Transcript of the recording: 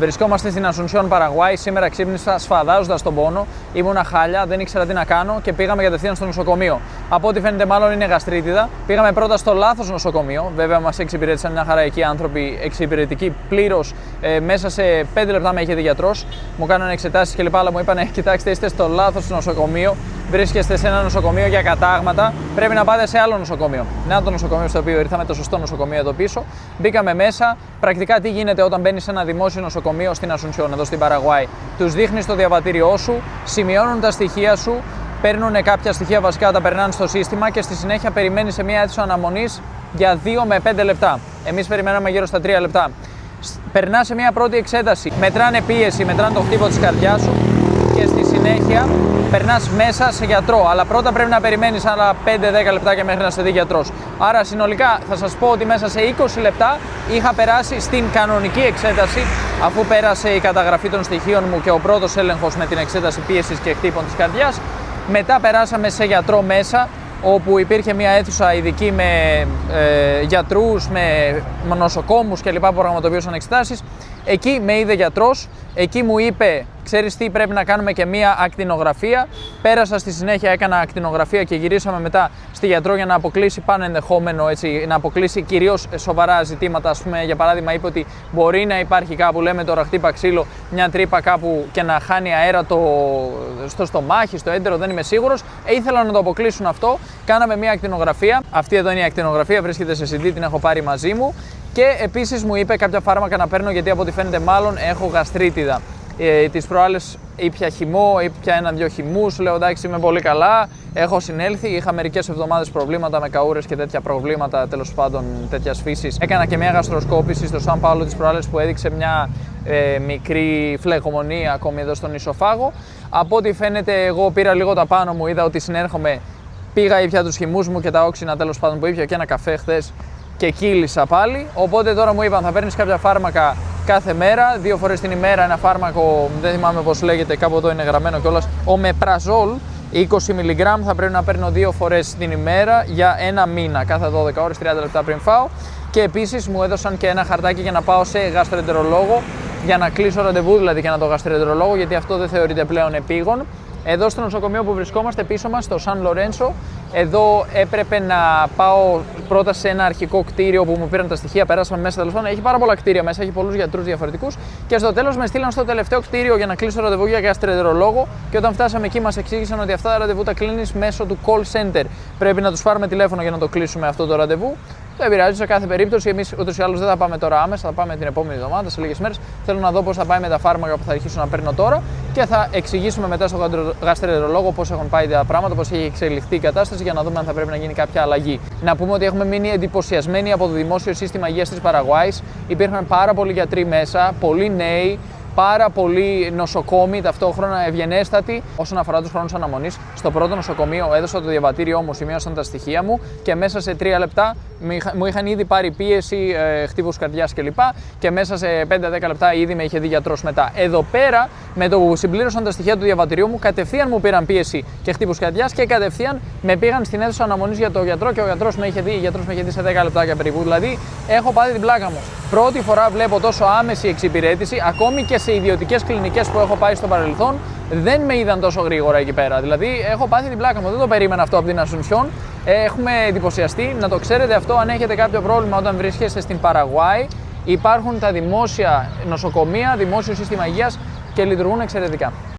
Βρισκόμαστε στην Ασουνσιόν, Παραγουάη. Σήμερα ξύπνησα σφαδάζοντας τον πόνο. Ήμουνα χάλια, δεν ήξερα τι να κάνω και πήγαμε κατευθείαν στο νοσοκομείο. Από ό,τι φαίνεται, μάλλον είναι γαστρίτιδα. Πήγαμε πρώτα στο λάθος νοσοκομείο. Βέβαια, μας εξυπηρέτησαν μια χαρά εκεί άνθρωποι εξυπηρετικοί πλήρως. Μέσα σε 5 λεπτά με είχε δει γιατρός. Μου κάνανε εξετάσεις κλπ. Αλλά μου είπαν: κοιτάξτε, είστε στο λάθος νοσοκομείο. Βρίσκεστε σε ένα νοσοκομείο για κατάγματα. Πρέπει να πάτε σε άλλο νοσοκομείο. Να το νοσοκομείο στο οποίο ήρθαμε, το σωστό νοσοκομείο εδώ πίσω. Μπήκαμε μέσα. Πρακτικά τι γίνεται όταν μπαίνεις σε ένα δημόσιο νοσοκομείο στην Ασουνσιόν, εδώ στην Παραγουάη. Τους δείχνεις το διαβατήριό σου, σημειώνουν τα στοιχεία σου, παίρνουν κάποια στοιχεία βασικά, τα περνάνε στο σύστημα και στη συνέχεια περιμένεις σε μια αίθουσα αναμονής για 2 με 5 λεπτά. Εμείς περιμέναμε γύρω στα 3 λεπτά. Περνάς σε μια πρώτη εξέταση. Μετράνε πίεση, μετράνε το χτύπο της καρδιάς σου και στη συνέχεια περνάς μέσα σε γιατρό. Αλλά πρώτα πρέπει να περιμένεις άλλα 5-10 λεπτάκια μέχρι να σε δει γιατρός. Άρα συνολικά θα σας πω ότι μέσα σε 20 λεπτά είχα περάσει στην κανονική εξέταση, αφού πέρασε η καταγραφή των στοιχείων μου και ο πρώτος έλεγχος με την εξέταση πίεσης και χτύπων της καρδιάς. Μετά περάσαμε σε γιατρό μέσα, όπου υπήρχε μια αίθουσα ειδική με γιατρούς, με νοσοκόμους κλπ. Που πραγματοποιούσαν εξετάσεις. Εκεί με είδε γιατρός, εκεί μου είπε: ξέρεις τι, πρέπει να κάνουμε και μία ακτινογραφία. Πέρασα στη συνέχεια, έκανα ακτινογραφία και γυρίσαμε μετά στη γιατρό για να αποκλείσει πάνω ενδεχόμενο, έτσι, να αποκλείσει κυρίως σοβαρά ζητήματα. Ας πούμε, για παράδειγμα, είπε ότι μπορεί να υπάρχει κάπου, λέμε τώρα, χτύπα ξύλο, μια τρύπα κάπου και να χάνει αέρα στο στομάχι, στο έντερο, δεν είμαι σίγουρος. Ήθελα να το αποκλείσουν αυτό. Κάναμε μία ακτινογραφία. Αυτή εδώ είναι η ακτινογραφία, βρίσκεται σε CD, την έχω πάρει μαζί μου. Και επίσης μου είπε κάποια φάρμακα να παίρνω, γιατί από ό,τι φαίνεται μάλλον έχω γαστρίτιδα. Τις προάλλες ήπια χυμό, ήπια 1-2 χυμούς, λέω εντάξει, είμαι πολύ καλά, έχω συνέλθει. Είχα μερικές εβδομάδες προβλήματα με καούρες και τέτοια προβλήματα, τέλος πάντων τέτοιας φύσης. Έκανα και μια γαστροσκόπηση στο Σαν Πάολο της προάλλες που έδειξε μια μικρή φλεγμονή ακόμη εδώ στον ισοφάγο. Από ό,τι φαίνεται, εγώ πήρα λίγο τα πάνω μου, είδα ότι συνέρχομαι, πήγα ήπια τους χυμούς μου και τα όξινα τέλος πάντων που ήπια και ένα καφέ χθες και κύλησα πάλι. Οπότε τώρα μου είπαν: θα παίρνεις κάποια φάρμακα κάθε μέρα, 2 φορές την ημέρα. Ένα φάρμακο, δεν θυμάμαι πώς λέγεται, κάπου εδώ είναι γραμμένο κιόλας, Ομεπραζόλ, 20 μιλιγκράμμ, θα πρέπει να παίρνω 2 φορές την ημέρα για 1 μήνα, κάθε 12 ώρες, 30 λεπτά πριν φάω. Και επίσης μου έδωσαν και ένα χαρτάκι για να πάω σε γαστροεντερολόγο, για να κλείσω ραντεβού δηλαδή και να το γαστροεντερολόγο, γιατί αυτό δεν θεωρείται πλέον επίγον. Εδώ στο νοσοκομείο που βρισκόμαστε πίσω μας, στο Σαν Λορένσο, εδώ έπρεπε να πάω πρώτα σε ένα αρχικό κτίριο που μου πήραν τα στοιχεία, περάσαμε μέσα τέλος πάντων. Έχει πάρα πολλά κτίρια μέσα, έχει πολλούς γιατρούς διαφορετικούς. Και στο τέλος με στείλαν στο τελευταίο κτίριο για να κλείσω ραντεβού για γαστροεντερολόγο. Και όταν φτάσαμε εκεί, μας εξήγησαν ότι αυτά τα ραντεβού τα κλείνεις μέσω του call center. Πρέπει να τους πάρουμε τηλέφωνο για να το κλείσουμε αυτό το ραντεβού. Δεν πειράζει, σε κάθε περίπτωση. Εμείς ούτως ή άλλως δεν θα πάμε τώρα άμεσα, θα πάμε την επόμενη εβδομάδα, σε λίγες μέρες. Θέλω να δω πώς θα πάει με τα φάρμακα που θα αρχίσω να παίρνω τώρα και θα εξηγήσουμε μετά στο γαστροεντερολόγο πώς έχουν πάει τα πράγματα, πώς έχει εξελιχθεί η κατάσταση, για να δούμε αν θα πρέπει να γίνει κάποια αλλαγή. Να πούμε ότι έχουμε μείνει εντυπωσιασμένοι από το δημόσιο σύστημα υγείας της Παραγουάης. Υπήρχαν πάρα πολλοί γιατροί μέσα, πολλοί νέοι, πάρα πολλοί νοσοκόμοι ταυτόχρονα ευγενέστατοι όσον αφορά τους χρόνους αναμονής. Στο πρώτο νοσοκομείο έδωσα το διαβατήριό μου, σημείωσαν τα στοιχεία μου και μέσα σε 3 λεπτά μου είχαν ήδη πάρει πίεση, χτύπους καρδιάς κλπ. Και μέσα σε 5-10 λεπτά ήδη με είχε δει γιατρός μετά. Εδώ πέρα, με το που συμπλήρωσαν τα στοιχεία του διαβατηρίου μου, κατευθείαν μου πήραν πίεση και χτύπους καρδιάς και κατευθείαν με πήγαν στην αίθουσα αναμονής για το γιατρό και ο γιατρός με είχε δει σε 10 λεπτάκια περίπου. Δηλαδή, έχω πάθει την πλάκα μου. Πρώτη φορά βλέπω τόσο άμεση εξυπηρέτηση, ακόμη και σε ιδιωτικές κλινικές που έχω πάει στο παρελθόν, δεν με είδαν τόσο γρήγορα εκεί πέρα. Δηλαδή, έχω πάθει την πλάκα μου. Δεν το περίμενα αυτό από την Ασουνσιόν. Έχουμε εντυπωσιαστεί. Να το ξέρετε αυτό, αν έχετε κάποιο πρόβλημα όταν βρίσκεστε στην Παραγουάη, υπάρχουν τα δημόσια νοσοκομεία, δημόσιο σύστημα υγείας και λειτουργούν εξαιρετικά.